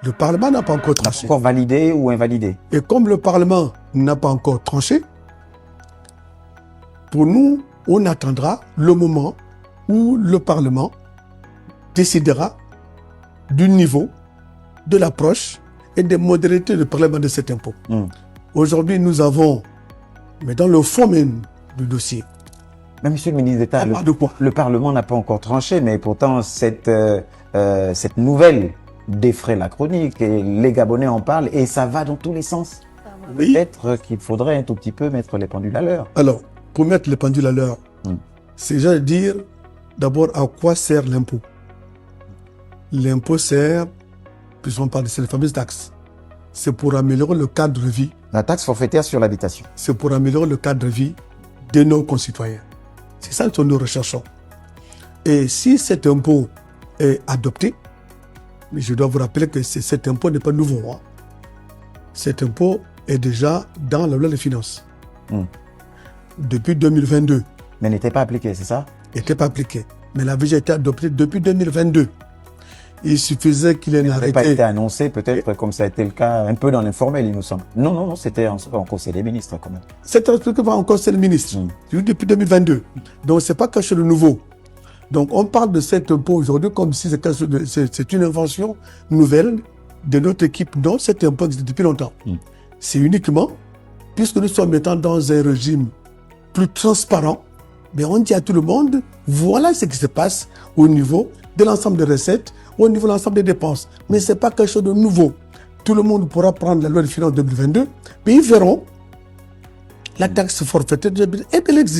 Le Parlement n'a pas encore tranché. Encore validé ou invalidé. Et comme le Parlement n'a pas encore tranché, pour nous, on attendra le moment où le Parlement décidera du niveau, de l'approche et des modalités de prélèvement de cet impôt. Aujourd'hui, nous avons, mais dans le fond même du dossier. Mais monsieur le ministre d'État, le Parlement n'a pas encore tranché, mais pourtant cette nouvelle défraie la chronique et les Gabonais en parlent et ça va dans tous les sens. Oui. Peut-être qu'il faudrait un tout petit peu mettre les pendules à l'heure. Alors, pour mettre les pendules à l'heure, c'est déjà dire d'abord à quoi sert l'impôt. L'impôt sert, puisqu'on parle de cette fameuse taxe, c'est pour améliorer le cadre de vie. La taxe forfaitaire sur l'habitation. C'est pour améliorer le cadre de vie de nos concitoyens. C'est ça que nous recherchons. Et si cet impôt est adopté, mais je dois vous rappeler que cet impôt n'est pas nouveau. Cet impôt est déjà dans la loi des finances. Depuis 2022. Mais n'était pas appliqué, c'est ça? N'était pas appliqué. Mais la déjà été adoptée depuis 2022. Il suffisait qu'il ait arrêté. Il n'avait pas été annoncé, peut-être, comme ça a été le cas, un peu dans l'informel, il nous semble. Non, c'était en Conseil des ministres, quand même. C'était en Conseil des ministres, depuis 2022. Donc, ce n'est pas quelque chose de nouveau. Donc, on parle de cet impôt aujourd'hui comme si c'est une invention nouvelle de notre équipe. Non, cet impôt existe depuis longtemps. C'est uniquement, puisque nous sommes maintenant dans un régime plus transparent, mais on dit à tout le monde, voilà ce qui se passe au niveau de l'ensemble des recettes, au niveau de l'ensemble des dépenses. Mais ce n'est pas quelque chose de nouveau. Tout le monde pourra prendre la loi de finances 2022, mais ils verront la taxe forfaitaire et elle existe.